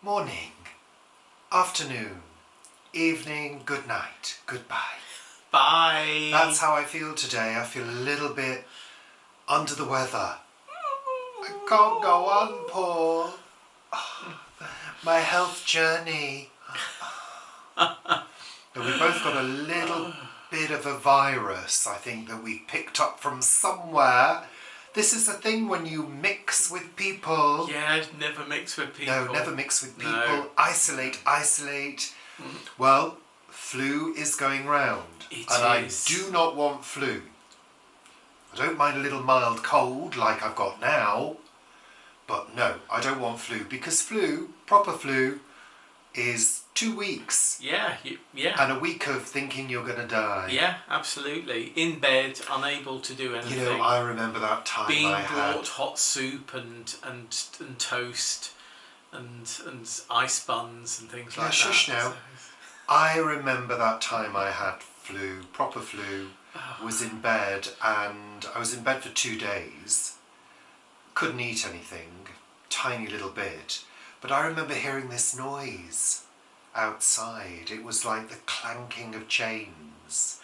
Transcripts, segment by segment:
Morning, afternoon, evening, good night, goodbye. Bye. That's how I feel today. I feel a little bit under the weather. I can't go on, Paul. My health journey. But we both got a little bit of a virus, I think, that we picked up from somewhere. This is the thing when you mix with people. Yeah, never mix with people. No, never mix with people. No. Isolate. Well, flu is going round. It and is. I do not want flu. I don't mind a little mild cold like I've got now. But no, I don't want flu because flu, proper flu, is 2 weeks. Yeah. And a week of thinking you're going to die. Yeah, absolutely. In bed, unable to do anything. You know, I remember that time being I had... brought hot soup and toast and ice buns and things like that. Yeah, shush now. I remember that time I had flu, proper flu, was in bed, and I was in bed for 2 days. Couldn't eat anything, tiny little bit. But I remember hearing this noise outside. It was like the clanking of chains.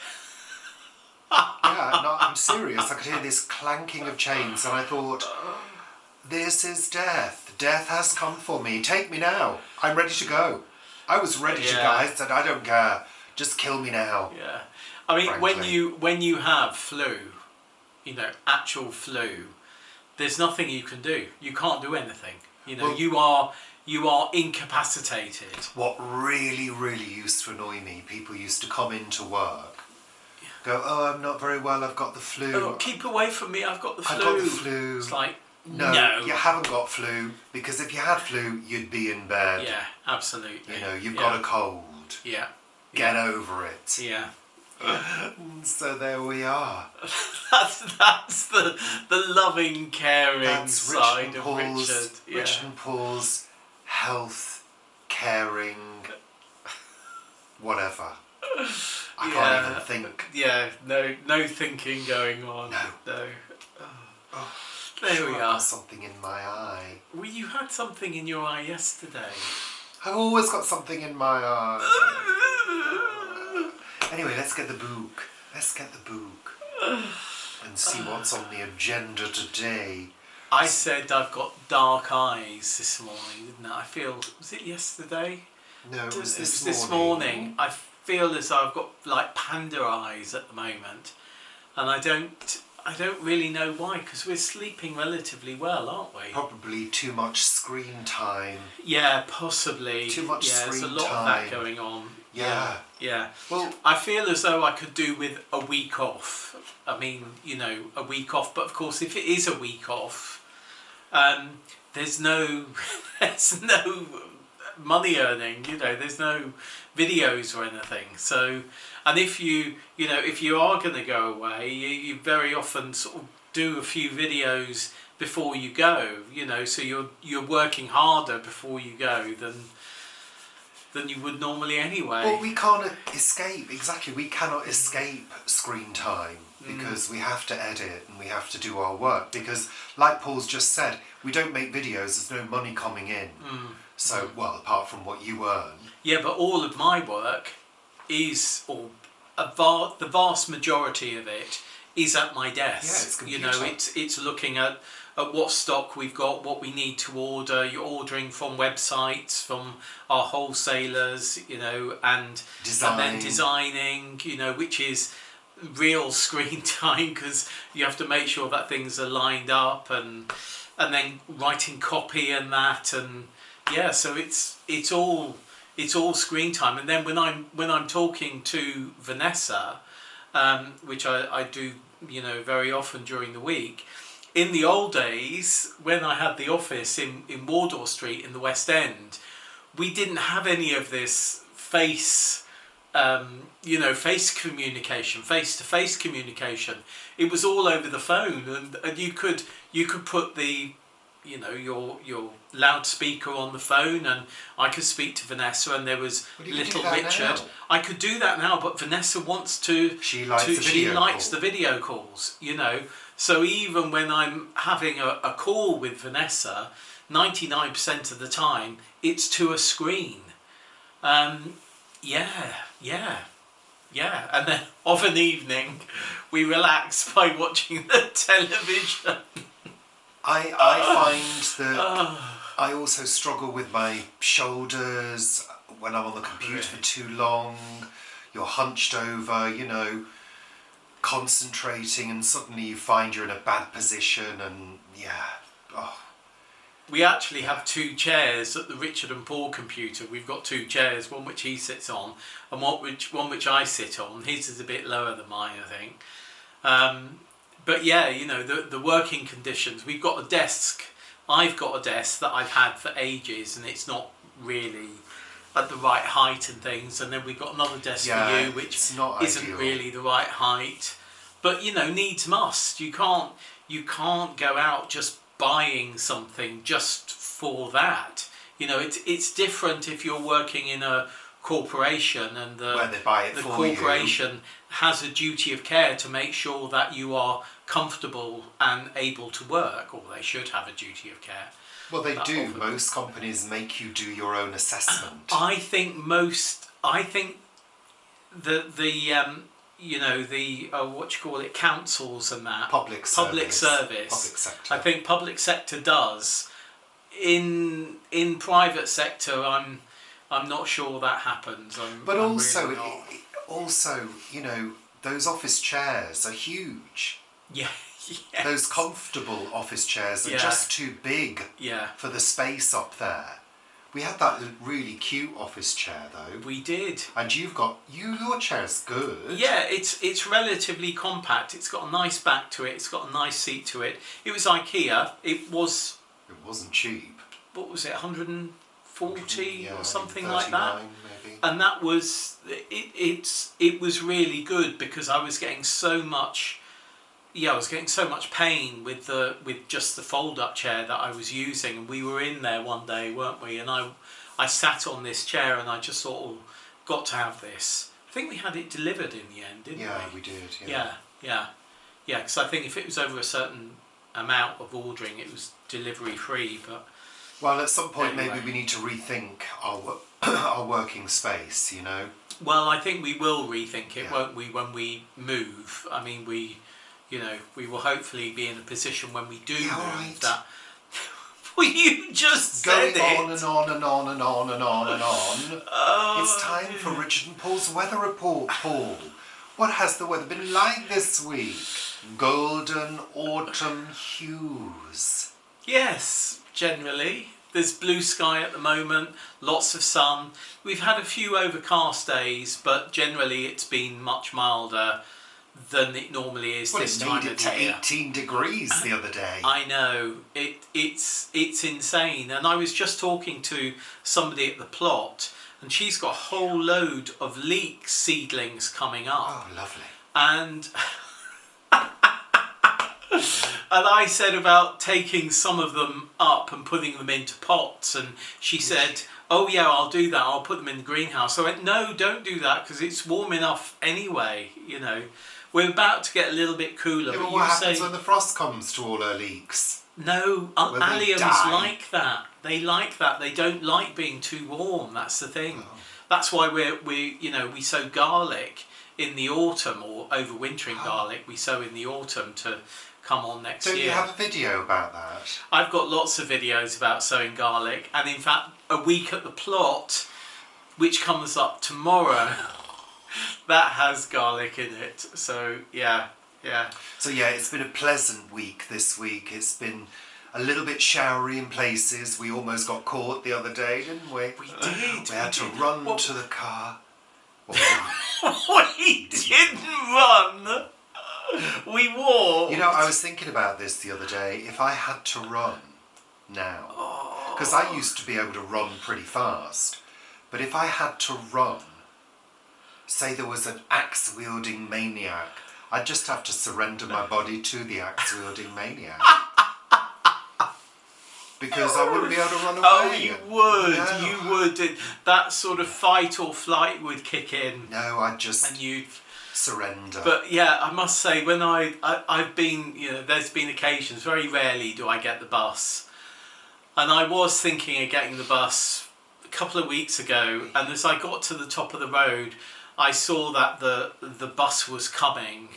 Yeah, no, I'm serious. I could hear this clanking of chains, and I thought, this is death. Death has come for me. Take me now. I'm ready to go. I was ready to go. I said, I don't care. Just kill me now. Yeah. I mean, frankly. when you have flu, actual flu, there's nothing you can do. You can't do anything. Well, you are incapacitated. What really used to annoy me, people used to come into work, go, oh, I'm not very well, I've got the flu. Oh, keep away from me, I've got the flu. I've got the flu. It's like, no, you haven't got flu, because if you had flu, you'd be in bed. Yeah, absolutely. You've got a cold. Yeah. Get over it. Yeah. So there we are. That's the loving, caring side of Richard. Yeah. Richard and Paul's health, caring, whatever. I can't even think. Yeah, no thinking going on. No. Oh, there we I've are. got something in my eye. Well, you had something in your eye yesterday. I've always got something in my eye. Anyway, let's get the book. And see what's on the agenda today. I said I've got dark eyes this morning, didn't I? Was it yesterday? No, it was this morning. I feel as though I've got like panda eyes at the moment. And I don't really know why, because we're sleeping relatively well, aren't we? Probably too much screen time. Yeah, possibly. Too much screen time. There's a lot of that going on. Yeah. Well, I feel as though I could do with a week off. I mean, a week off. But of course, if it is a week off, there's no money earning. There's no videos or anything. So, and if you are going to go away, you very often sort of do a few videos before you go. So you're working harder before you go than you would normally anyway. Well, we can't escape. Exactly, we cannot escape screen time because we have to edit and we have to do our work. Because, like Paul's just said, we don't make videos. There's no money coming in. So, well, apart from what you earn. Yeah, but all of my work is, the vast majority of it is at my desk. Yeah, it's computer. It's looking at what stock we've got, what we need to order. You're ordering from websites, from our wholesalers, and then designing, which is real screen time because you have to make sure that things are lined up and then writing copy and that, and so it's all screen time. And then when I'm talking to Vanessa, which I do very often during the week. In the old days, when I had the office in Wardour Street in the West End, we didn't have any of this face communication, face-to-face communication. It was all over the phone, and you could put the your loudspeaker on the phone, and I could speak to Vanessa, and there was little Richard. Now? I could do that now, but Vanessa wants to. She likes the video calls. So even when I'm having a call with Vanessa, 99% of the time it's to a screen. And then of an evening we relax by watching the television. I find that I also struggle with my shoulders when I'm on the computer for too long. You're hunched over, concentrating, and suddenly you find you're in a bad position, and We actually have two chairs at the Richard and Paul computer. We've got two chairs, one which he sits on and one which I sit on. His is a bit lower than mine, I think. But yeah, the working conditions. We've got a desk. I've got a desk that I've had for ages, and it's not really at the right height and things. And then we've got another desk for you, which isn't really the right height. But needs must. You can't go out just buying something just for that. It's different if you're working in a corporation and where they buy it the for corporation has a duty of care to make sure that you are comfortable and able to work, or they should have a duty of care. Well, they do. Most companies make you do your own assessment. I think councils and that. Public service. Public sector. I think public sector does. In private sector, I'm not sure that happens. Those office chairs are huge. Yeah. Yes. Those comfortable office chairs are just too big for the space up there. We had that really cute office chair though. We did. And your chair's good. Yeah, it's relatively compact. It's got a nice back to it. It's got a nice seat to it. It was IKEA. It wasn't cheap. What was it? 140 or something like that. Maybe. And that was it was really good because I was getting so much pain with just the fold-up chair that I was using, and we were in there one day, weren't we? And I sat on this chair and I just sort of got to have this. I think we had it delivered in the end, didn't we? Yeah, we did. Yeah. Because I think if it was over a certain amount of ordering, it was delivery free. But at some point maybe we need to rethink our working space. Well, I think we will rethink it, won't we? When we move, I mean, we will hopefully be in a position when we do move right. that. Well, you just said Going on and on and on and on and on and on. It's time for Richard and Paul's weather report, Paul. What has the weather been like this week? Golden autumn hues. Yes, generally. There's blue sky at the moment, lots of sun. We've had a few overcast days, but generally it's been much milder than it normally is this time of year. It needed to 18 degrees the other day. I know. It's insane. And I was just talking to somebody at the plot, and she's got a whole load of leek seedlings coming up. Oh, lovely. And and I said about taking some of them up and putting them into pots, and she said, "Oh yeah, I'll do that. I'll put them in the greenhouse." So I went, "No, don't do that because it's warm enough anyway. We're about to get a little bit cooler." Yeah, but what happens when the frost comes to all our leeks? No, alliums like that. They like that. They don't like being too warm. That's the thing. Oh. That's why we sow garlic in the autumn, or overwintering garlic. We sow in the autumn to come on next year. Don't you have a video about that? I've got lots of videos about sowing garlic, and in fact, a week at the plot, which comes up tomorrow. That has garlic in it, so yeah. So it's been a pleasant week this week. It's been a little bit showery in places. We almost got caught the other day, didn't we? We did. We had to run to the car. We didn't run. We walked. I was thinking about this the other day. If I had to run now, because I used to be able to run pretty fast, but if I had to run, say there was an axe-wielding maniac, I'd just have to surrender my body to the axe-wielding maniac. Because I wouldn't be able to run away. Oh, you would. No. You would. That sort of fight or flight would kick in. No, I'd just... And you'd... surrender. But yeah, I must say, when I've been, there's been occasions, very rarely do I get the bus. And I was thinking of getting the bus a couple of weeks ago, and as I got to the top of the road, I saw that the bus was coming,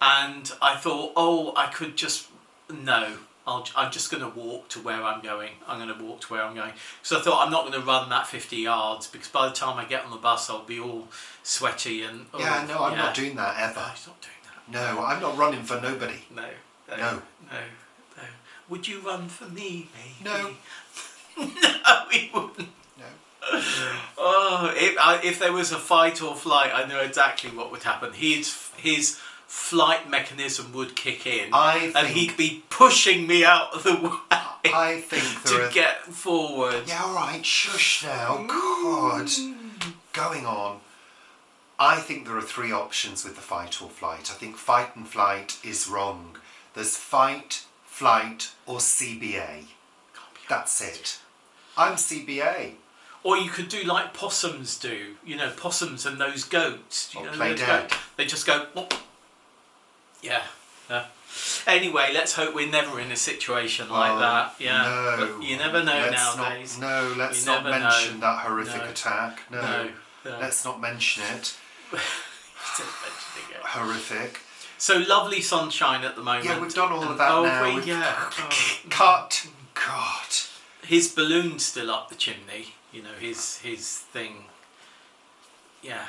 and I thought, oh, I could just... No, I'm just going to walk to where I'm going. So I thought, I'm not going to run that 50 yards, because by the time I get on the bus, I'll be all sweaty and... Oh, yeah, no, I'm not doing that ever. No, he's not doing that. No, I'm not running for nobody. No. Would you run for me, maybe? No. No, he wouldn't. No. Oh, if there was a fight or flight, I know exactly what would happen. His flight mechanism would kick in, and he'd be pushing me out of the way. I think to get forward. Yeah, all right, shush now. God, going on. I think there are 3 options with the fight or flight. I think fight and flight is wrong. There's fight, flight, or CBA. That's it. I'm CBA. Or you could do like possums do. You know, possums and those goats. You know, play dead. They just go... Whoop. Yeah. Anyway, let's hope we're never in a situation like that. Yeah. No. But you never know nowadays. Let's not mention that horrific attack. No. Let's not mention it. Horrific. So lovely sunshine at the moment. Yeah, we've done all of that now. Cut. God. His balloon's still up the chimney. You know, his thing. Yeah.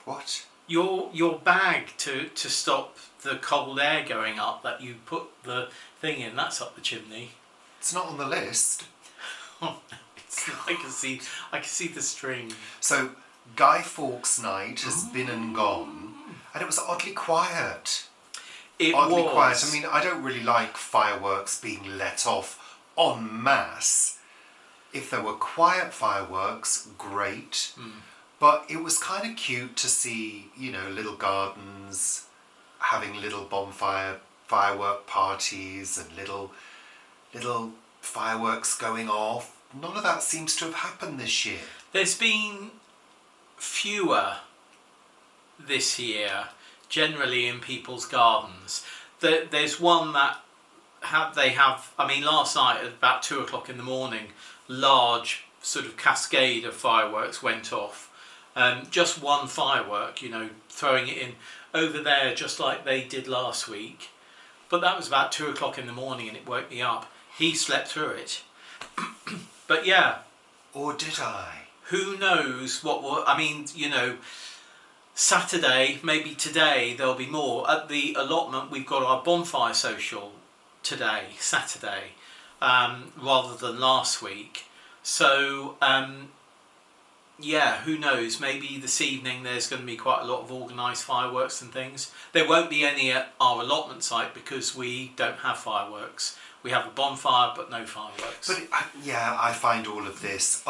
What? Your bag to stop the cold air going up that you put the thing in, that's up the chimney. It's not on the list. I can see the string. So Guy Fawkes night has been and gone, and it was oddly quiet. Oddly quiet. I mean, I don't really like fireworks being let off en masse. If there were quiet fireworks, great. But it was kind of cute to see, you know, little gardens having little firework parties and little fireworks going off. None of that seems to have happened this year. There's been fewer this year, generally in people's gardens. There's one that they have. I mean, last night at about 2 o'clock in the morning, large sort of cascade of fireworks went off. Just one firework, you know, throwing it in over there just like they did last week. But that was about 2 o'clock in the morning and it woke me up. He slept through it. But yeah. Or did I? Who knows what will... I mean, you know, Saturday, maybe today, there'll be more. At the allotment, we've got our bonfire social today, Saturday, rather than last week. So... yeah, who knows? Maybe this evening there's going to be quite a lot of organised fireworks and things. There won't be any at our allotment site because we don't have fireworks. We have a bonfire but no fireworks. But yeah, I find all of this,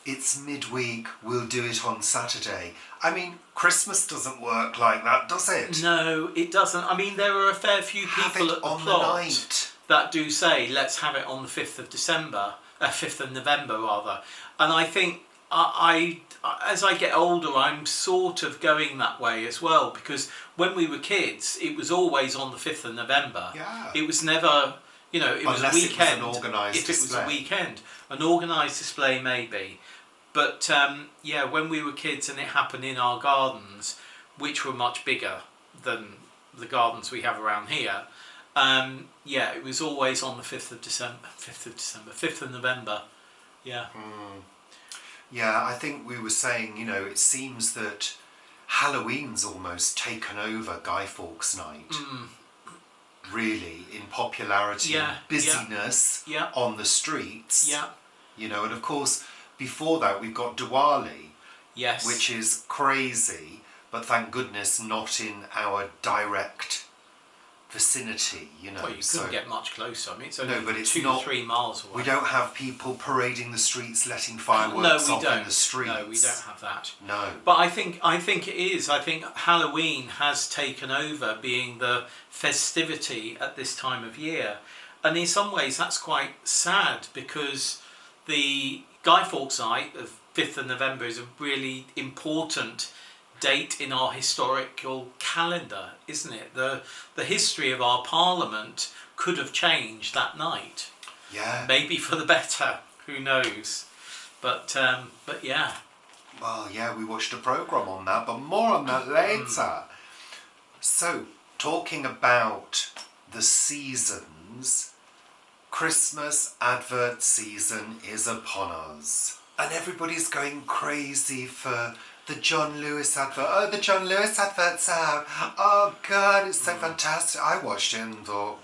it's midweek, we'll do it on Saturday. I mean, Christmas doesn't work like that, does it? No, it doesn't. I mean, there are a fair few people at the plot that do say, let's have it on the 5th of December, 5th of November rather. And I think I as I get older, I'm sort of going that way as well, because when we were kids, it was always on the 5th of November. Yeah. It was never, you know, it was a weekend. It was an organised display. It was a weekend. An organised display maybe. But yeah, when we were kids and it happened in our gardens, which were much bigger than the gardens we have around here, yeah, it was always on the 5th of November. Yeah. Yeah, I think we were saying, you know, it seems that Halloween's almost taken over Guy Fawkes night. Really, in popularity and busyness on the streets. Yeah. You know, and of course, before that we've got Diwali. Yes. Which is crazy, but thank goodness not in our direct vicinity, you know. Well, you couldn't get much closer. I mean, it's only it's 2 to 3 miles away. We don't have people parading the streets, letting fireworks off in the streets. No, we don't have that. No. But I think it is. I think Halloween has taken over being the festivity at this time of year. And in some ways that's quite sad, because the Guy Fawkes night of 5th of November is a really important date in our historical calendar, isn't it? The history of our parliament could have changed that night. Yeah. Maybe for the better. Who knows? But yeah. Well, yeah, we watched a programme on that, but more on that later. So, talking about the seasons, Christmas advert season is upon us. And everybody's going crazy for the John Lewis advert. Oh, the John Lewis advert's out. Oh, God, it's so fantastic. I watched it and thought,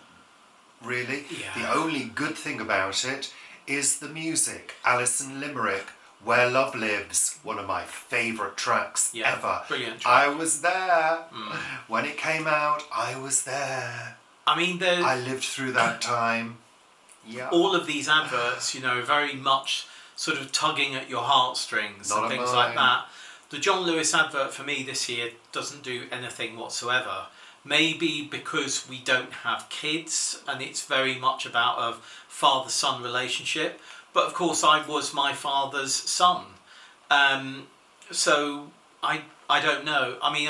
really? Yeah. The only good thing about it is the music. Alison Limerick, Where Love Lives, one of my favourite tracks ever. Brilliant track. I was there. When it came out, I was there. I mean, I lived through that time. Yeah. All of these adverts, very much sort of tugging at your heartstrings and things like that. The John Lewis advert for me this year doesn't do anything whatsoever. Maybe because we don't have kids and it's very much about a father-son relationship. But of course I was my father's son. So I don't know. I mean,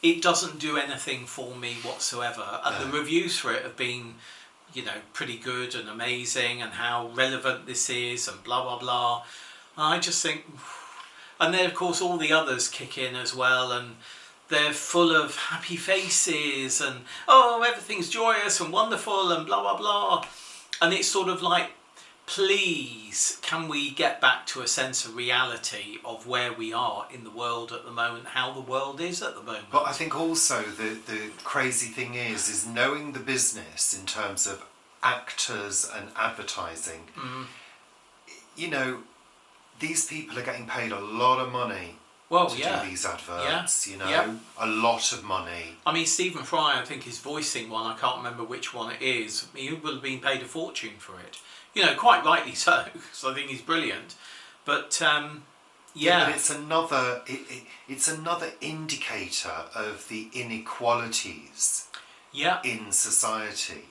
it doesn't do anything for me whatsoever. And the reviews for it have been, pretty good and amazing and how relevant this is and blah, blah, blah. And I just think... And then, of course, all the others kick in as well, and they're full of happy faces and, oh, everything's joyous and wonderful and blah, blah, blah. And it's sort of like, please, can we get back to a sense of reality of where we are in the world at the moment, how the world is at the moment? But I think also the crazy thing is knowing the business in terms of actors and advertising. These people are getting paid a lot of money to do these adverts, a lot of money. I mean, Stephen Fry, I think, is voicing one. I can't remember which one it is. He will have been paid a fortune for it. Quite rightly so, because I think he's brilliant. But, but it's another indicator of the inequalities in society,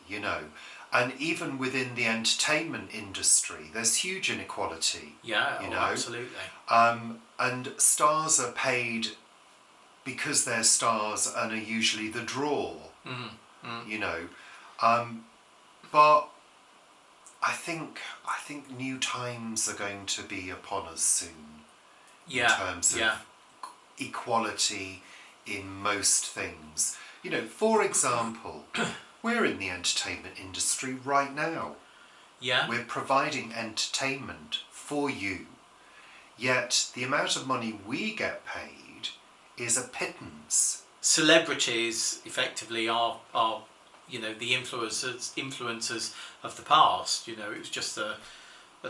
And even within the entertainment industry, there's huge inequality. Yeah, absolutely. And stars are paid because they're stars and are usually the draw. But I think new times are going to be upon us soon. In terms of equality in most things. For example. We're in the entertainment industry right now. Yeah. We're providing entertainment for you. Yet the amount of money we get paid is a pittance. Celebrities effectively are the influencers of the past. It was just a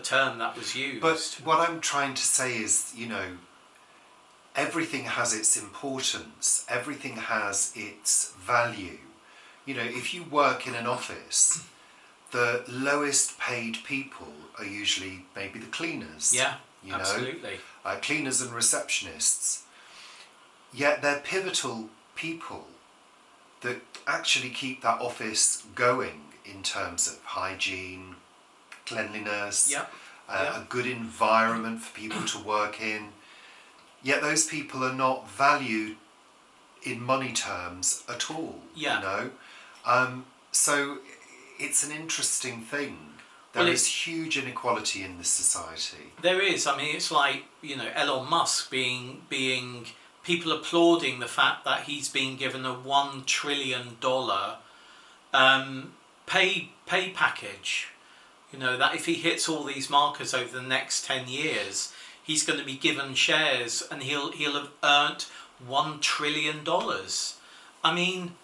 term that was used. But what I'm trying to say is, everything has its importance. Everything has its value. If you work in an office, the lowest paid people are usually maybe the cleaners. Yeah, absolutely. Cleaners and receptionists. Yet they're pivotal people that actually keep that office going in terms of hygiene, cleanliness, a good environment for people to work in. Yet those people are not valued in money terms at all. So it's an interesting thing. There is huge inequality in this society. There is. I mean, it's like, Elon Musk being people applauding the fact that he's been given a $1 trillion pay package. That if he hits all these markers over the next 10 years, he's going to be given shares and he'll have earned $1 trillion. I mean,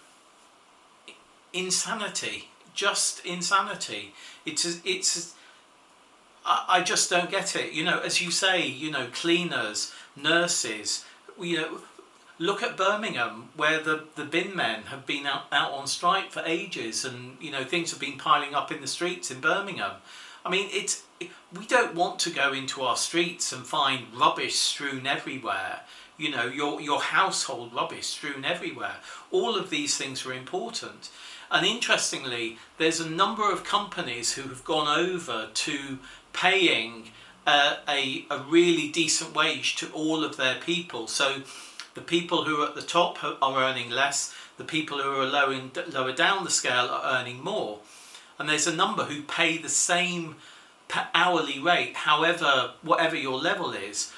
insanity, just insanity. I just don't get it. As you say, cleaners, nurses. Look at Birmingham, where the bin men have been out on strike for ages, and things have been piling up in the streets in Birmingham. I mean, we don't want to go into our streets and find rubbish strewn everywhere. Your household rubbish strewn everywhere. All of these things are important. And interestingly, there's a number of companies who have gone over to paying a really decent wage to all of their people. So the people who are at the top are earning less. The people who are lower down the scale are earning more. and there's a number who pay the same per hourly rate, whatever your level is,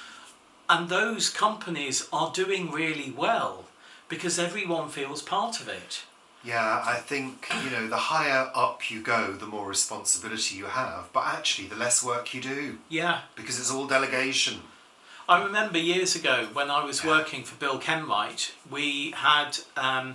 and those companies are doing really well because everyone feels part of it. Yeah, I think, the higher up you go, the more responsibility you have, but actually the less work you do. Yeah. Because it's all delegation. I remember years ago when I was working for Bill Kenwright, we had a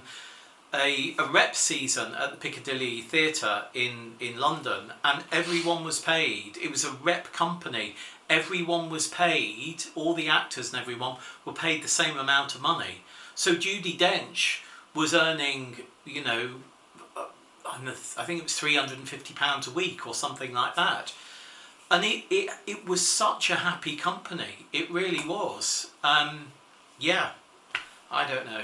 rep season at the Piccadilly Theatre in London, and everyone was paid. It was a rep company. Everyone was paid, all the actors and everyone were paid the same amount of money. So Judi Dench was earning, I think it was £350 a week or something like that. And it was such a happy company. It really was. Yeah, I don't know.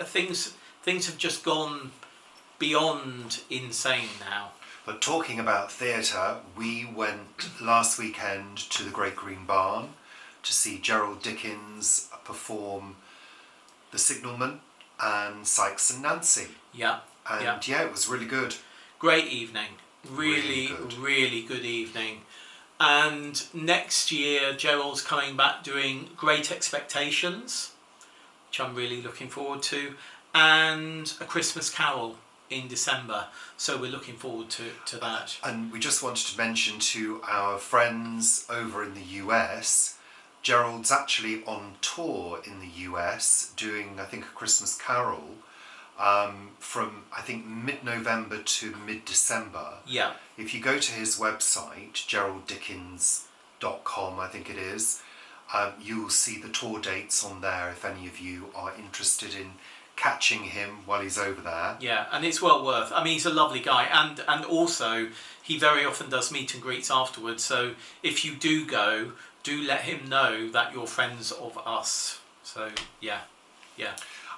Things have just gone beyond insane now. But talking about theatre, we went last weekend to the Great Green Barn to see Gerald Dickens perform The Signalman and Sykes and Nancy. Yeah. And it was really good. Great evening. Really good evening. And next year, Gerald's coming back doing Great Expectations, which I'm really looking forward to, and A Christmas Carol in December. So we're looking forward to that. And we just wanted to mention to our friends over in the US, Gerald's actually on tour in the US doing, I think, A Christmas Carol from, I think, mid-November to mid-December. Yeah. If you go to his website, geralddickens.com, I think it is, you'll see the tour dates on there if any of you are interested in catching him while he's over there. Yeah, and it's well worth. I mean, he's a lovely guy, and also he very often does meet and greets afterwards. So if you do go, do let him know that you're friends of us. So yeah.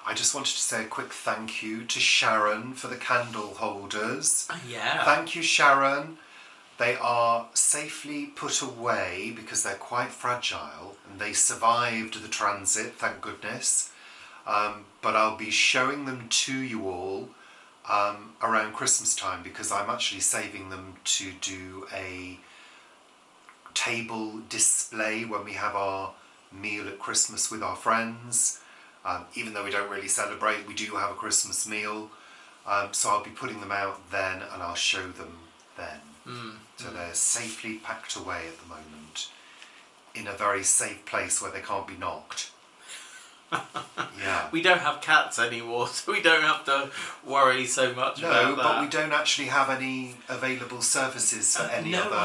I just wanted to say a quick thank you to Sharon for the candle holders. Yeah. Thank you, Sharon. They are safely put away because they're quite fragile and they survived the transit, thank goodness. But I'll be showing them to you all around Christmas time because I'm actually saving them to do a table display when we have our meal at Christmas with our friends. Even though we don't really celebrate, we do have a Christmas meal. So I'll be putting them out then and I'll show them then. So they're safely packed away at the moment in a very safe place where they can't be knocked. Yeah. We don't have cats anymore, so we don't have to worry so much about that. No, but we don't actually have any available services for any other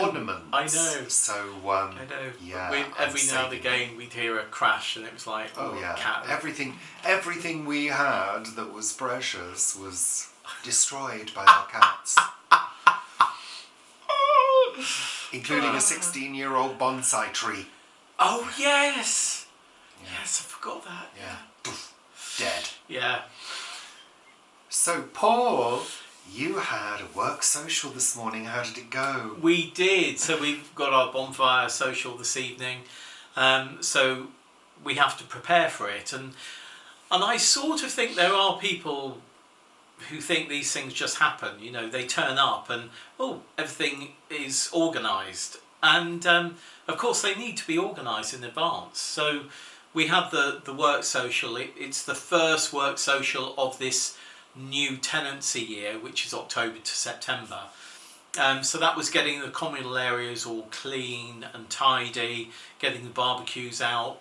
ornaments. I know. So, I know. Yeah. Every now and again we'd hear a crash and it was like, cat. Everything we had that was precious was destroyed by our cats. Including a 16-year-old bonsai tree. Oh, yes! Yes, I forgot that. Yeah. Dead. Yeah. So, Paul, you had a work social this morning. How did it go? We did. So we've got our bonfire social this evening. So we have to prepare for it. And I sort of think there are people who think these things just happen. They turn up and, everything is organised. And, of course, they need to be organised in advance. So we have the work social. It's the first work social of this new tenancy year, which is October to September. So that was getting the communal areas all clean and tidy, getting the barbecues out,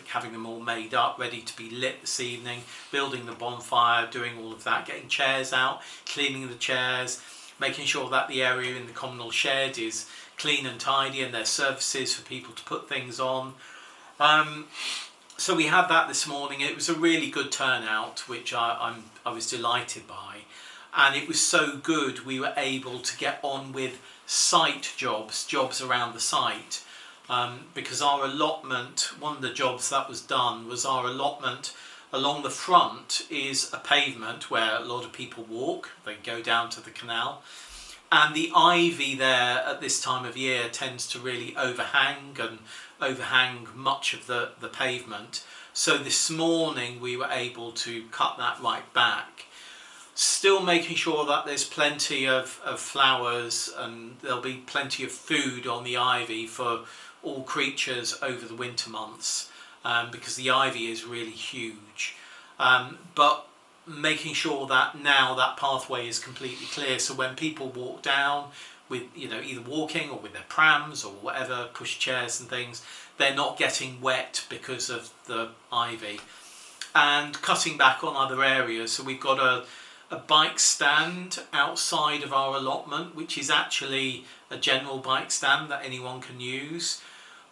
having them all made up, ready to be lit this evening, building the bonfire, doing all of that, getting chairs out, cleaning the chairs, making sure that the area in the communal shed is clean and tidy and there's surfaces for people to put things on. So we had that this morning. It was a really good turnout, which I was delighted by. And it was so good we were able to get on with site jobs around the site. Because our allotment, one of the jobs that was done was our allotment along the front is a pavement where a lot of people walk. They go down to the canal. And the ivy there at this time of year tends to really overhang much of the pavement. So this morning we were able to cut that right back. Still making sure that there's plenty of flowers, and there'll be plenty of food on the ivy for all creatures over the winter months, because the ivy is really huge. But making sure that now that pathway is completely clear, so when people walk down with, either walking or with their prams or whatever, push chairs and things, they're not getting wet because of the ivy. And cutting back on other areas, so we've got a bike stand outside of our allotment, which is actually a general bike stand that anyone can use.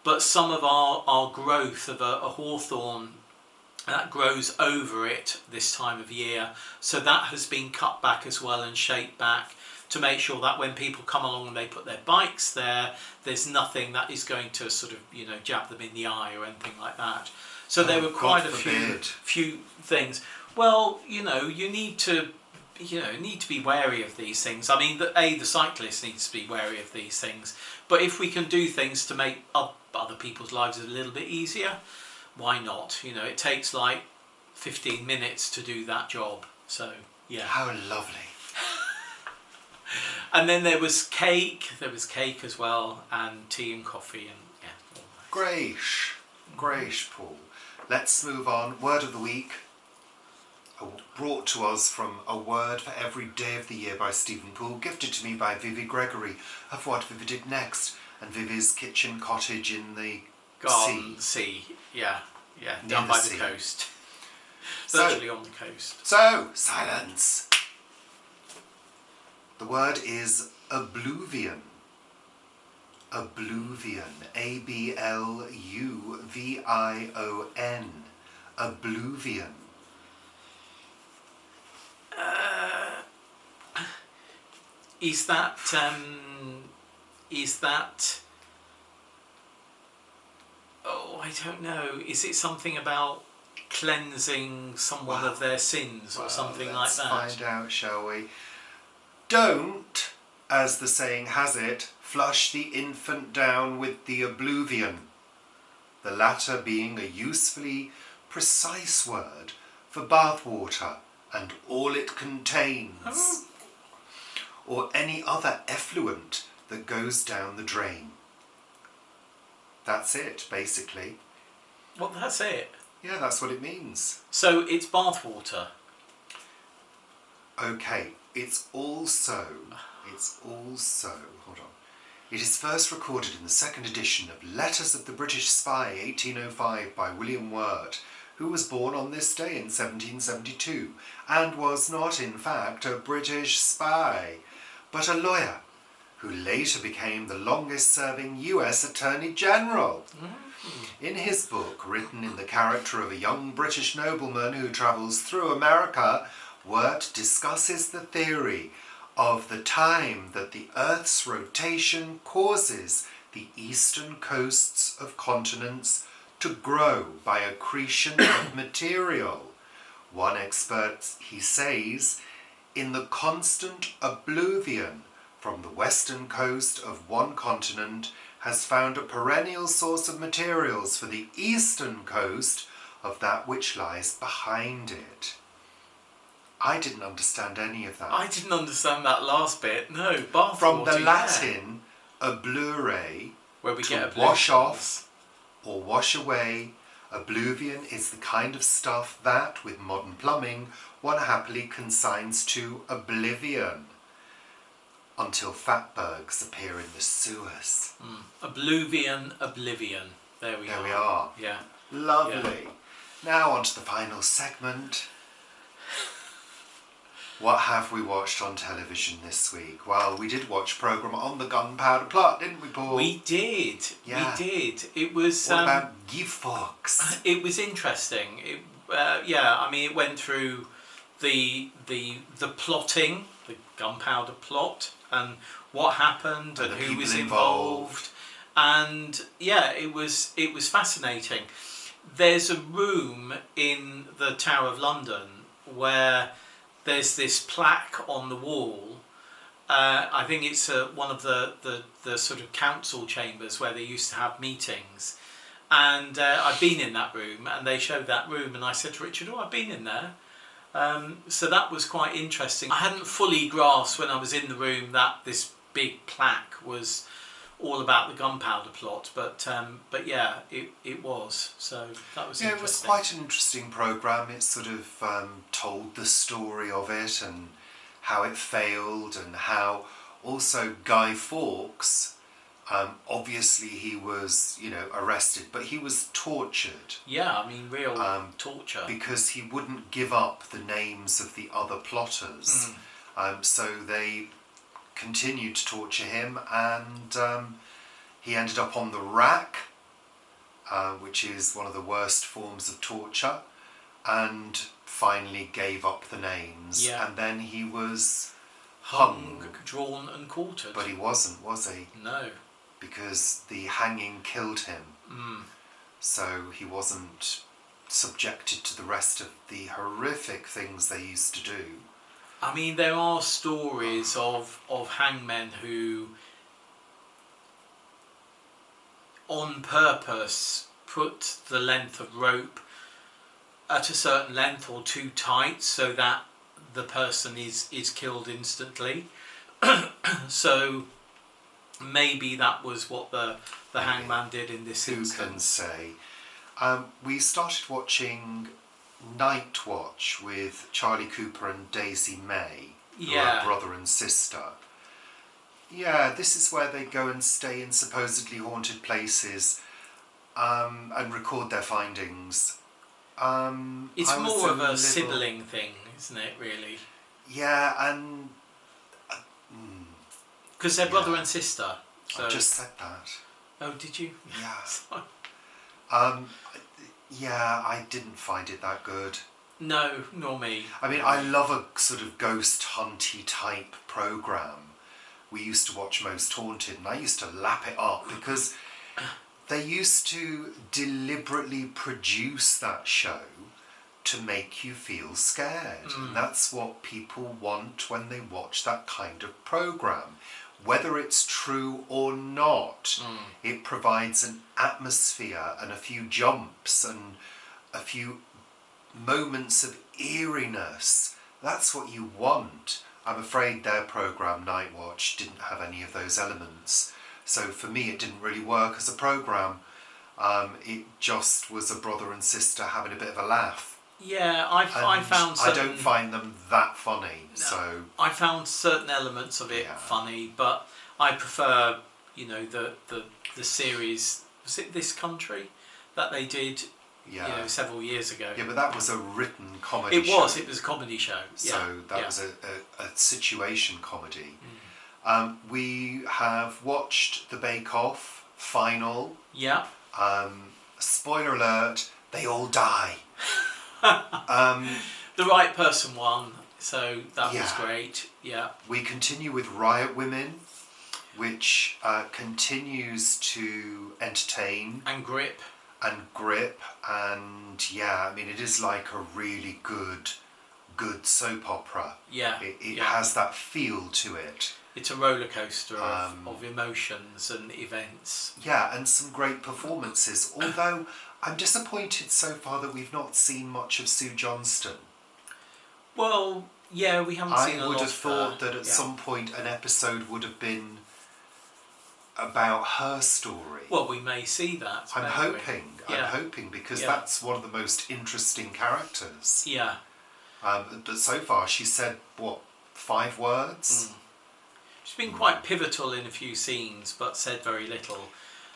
But some of our growth of a hawthorn that grows over it this time of year, so that has been cut back as well and shaped back to make sure that when people come along and they put their bikes there, there's nothing that is going to sort of jab them in the eye or anything like that. So there were quite a few things. Well, you need to be wary of these things. I mean, the cyclist needs to be wary of these things. But if we can do things to make other people's lives a little bit easier, why not? It takes like 15 minutes to do that job. So, yeah. How lovely. And then there was cake. There was cake as well, and tea and coffee, and yeah. All that. Great, Paul. Let's move on. Word of the week. Brought to us from A Word for Every Day of the Year by Stephen Poole, gifted to me by Vivi Gregory of What Vivi Did Next, and Vivi's kitchen cottage in the sea. Yeah, down by the coast. Virtually on the coast. So, silence. The word is abluvion. Abluvion. A-B-L-U-V-I-O-N. Abluvion. Is that oh, I don't know, is it something about cleansing someone of their sins or something like that? Let's find out, shall we? Don't, as the saying has it, flush the infant down with the abluvion, the latter being a usefully precise word for bath water and all it contains, or any other effluent that goes down the drain. That's it, basically. Well, that's it? Yeah, that's what it means. So it's bath water? Okay, it's also, hold on. It is first recorded in the second edition of Letters of the British Spy, 1805, by William Wirt, who was born on this day in 1772, and was not, in fact, a British spy, but a lawyer, who later became the longest-serving US Attorney General. In his book, written in the character of a young British nobleman who travels through America, Wirt discusses the theory of the time that the Earth's rotation causes the eastern coasts of continents to grow by accretion of material. One expert, he says, in the constant abluvion from the western coast of one continent has found a perennial source of materials for the eastern coast of that which lies behind it. I didn't understand any of that. I didn't understand that last bit. No, bath From water, the Latin, abblure, where we to get wash off or wash away. Abluvion is the kind of stuff that, with modern plumbing, one happily consigns to oblivion until fatbergs appear in the sewers. Oblivion. There we are. Yeah. Lovely. Yeah. Now on to the final segment. What have we watched on television this week? Well, we did watch a programme on the Gunpowder Plot, didn't we, Paul? We did. Yeah. We did. It was. What about Guy Fawkes? It was interesting. I mean, it went through the plotting, the Gunpowder Plot, and what happened and who was involved. And yeah, it was fascinating. There's a room in the Tower of London where there's this plaque on the wall. I think it's one of the sort of council chambers where they used to have meetings. And I've been in that room, and they showed that room, and I said to Richard, I've been in there. So that was quite interesting. I hadn't fully grasped when I was in the room that this big plaque was all about the gunpowder plot, but yeah, it was. So that was interesting. It was quite an interesting programme. It sort of told the story of it and how it failed, and how also Guy Fawkes, obviously he was, arrested, but he was tortured. Yeah, I mean, real torture. Because he wouldn't give up the names of the other plotters. So they continued to torture him, and he ended up on the rack, which is one of the worst forms of torture, and finally gave up the names. Yeah. And then he was hung, drawn and quartered. But he wasn't, was he? No. Because the hanging killed him. So he wasn't subjected to the rest of the horrific things they used to do. I mean, there are stories of hangmen who, on purpose, put the length of rope at a certain length or too tight so that the person is killed instantly. So maybe that was what the hangman did in this instance. Who can say? We started watching Night Watch with Charlie Cooper and Daisy May, who are brother and sister. Yeah, this is where they go and stay in supposedly haunted places and record their findings. It's more of a sibling thing, isn't it, really? Yeah, and... Because they're brother and sister. So. I just said that. Oh, did you? Yeah. Yeah, I didn't find it that good. No, nor me. I mean, I love a sort of ghost hunty type programme. We used to watch Most Haunted, and I used to lap it up because they used to deliberately produce that show to make you feel scared. And that's what people want when they watch that kind of programme. Whether it's true or not, it provides an atmosphere and a few jumps and a few moments of eeriness. That's what you want. I'm afraid their programme, Night Watch, didn't have any of those elements. So for me, it didn't really work as a programme. It just was a brother and sister having a bit of a laugh. Yeah, I found certain... I don't find them that funny, no, so... I found certain elements of it funny, but I prefer, the series... Was it This Country? That they did, several years ago. Yeah, but that was a written comedy show. It was a comedy show. So that was a situation comedy. We have watched The Bake Off final. Yeah. Spoiler alert, they all die. The right person won, so that was great. Yeah. We continue with Riot Women, which continues to entertain and grip, and I mean, it is like a really good soap opera. Yeah. It has that feel to it. It's a roller coaster of emotions and events. Yeah, and some great performances. Although I'm disappointed so far that we've not seen much of Sue Johnston. Well, yeah, we haven't seen a lot. I would have thought that at some point an episode would have been about her story. Well, we may see that. I'm hoping because that's one of the most interesting characters. Yeah. But so far she said, 5 words? She's been quite pivotal in a few scenes, but said very little.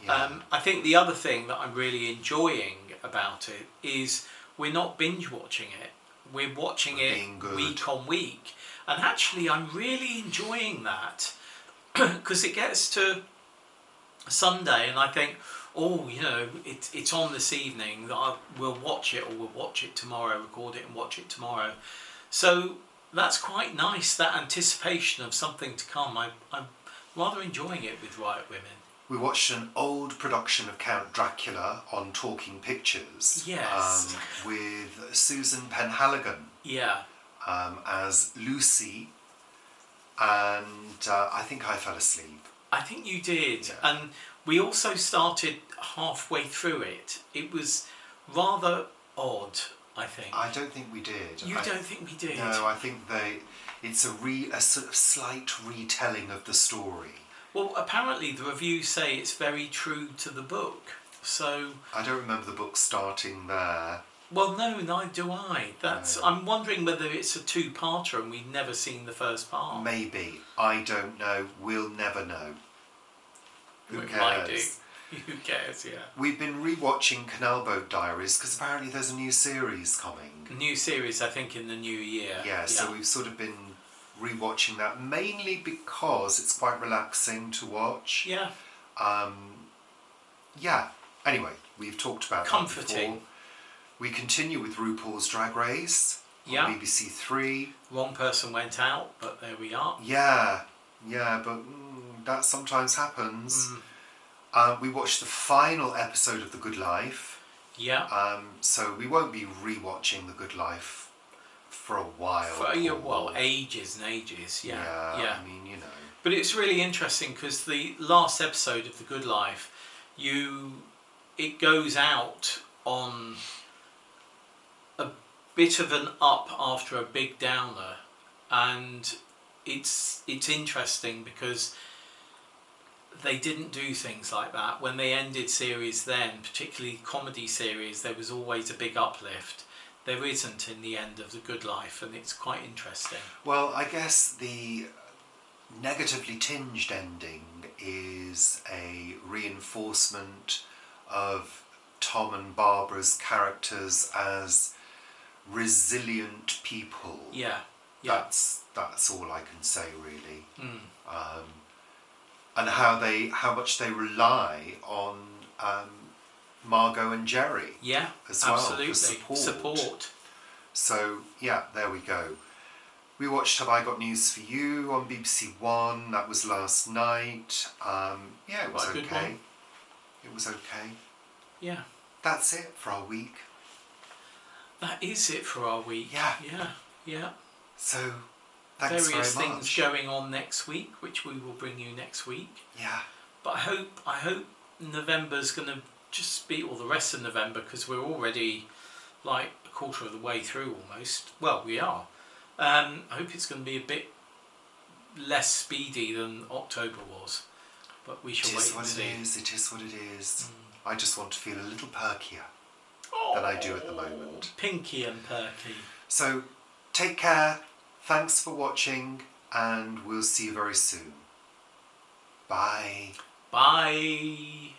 Yeah. I think the other thing that I'm really enjoying about it is we're not binge watching it. We're watching it week on week. And actually I'm really enjoying that because it gets to Sunday and I think, it's on this evening, that we'll watch it, or we'll watch it tomorrow, record it and watch it tomorrow. So that's quite nice, that anticipation of something to come. I'm rather enjoying it with Riot Women. We watched an old production of Count Dracula on Talking Pictures. Yes. With Susan Penhaligon. Yeah. As Lucy, and I think I fell asleep. I think you did, and we also started halfway through it. It was rather odd I think. I don't think we did. You don't think we did? No, I think it's a sort of slight retelling of the story. Well, apparently the reviews say it's very true to the book. So I don't remember the book starting there. Well, no, neither do I. I'm wondering whether it's a two-parter and we've never seen the first part. Maybe. I don't know. We'll never know. Who cares? Might do. Who cares, yeah. We've been rewatching Canal Boat Diaries because apparently there's a new series coming. A new series, I think, in the new year. Yeah, so we've sort of been rewatching that mainly because it's quite relaxing to watch. Yeah. Yeah. Anyway, we've talked about comforting. That before. We continue with RuPaul's Drag Race on BBC Three. Wrong person went out, but there we are. Yeah, but that sometimes happens. We watched the final episode of The Good Life. Yeah. So we won't be rewatching The Good Life for a while. Ages and ages. Yeah. I mean, you know. But it's really interesting because the last episode of The Good Life, it goes out on a bit of an up after a big downer, and it's interesting because they didn't do things like that when they ended series. Then, particularly comedy series, there was always a big uplift. There isn't in the end of The Good Life, and it's quite interesting. Well, I guess the negatively tinged ending is a reinforcement of Tom and Barbara's characters as resilient people. Yeah. That's all I can say, really. And how much they rely on Margot and Jerry. Yeah, as well, absolutely. for Support. So yeah, there we go. We watched Have I Got News for You on BBC One. That was last night. Yeah, it was okay. It was okay. Yeah. That's it for our week. That is it for our week. Yeah. So, thanks various very much. Things going on next week, which we will bring you next week. Yeah. But I hope November's going to just be, or the rest of November, because we're already like a quarter of the way through almost. Well, we are. I hope it's going to be a bit less speedy than October was. But we shall wait and see. It is what it is. I just want to feel a little perkier than I do at the moment. Pinky and perky. So, take care. Thanks for watching, and we'll see you very soon. Bye. Bye.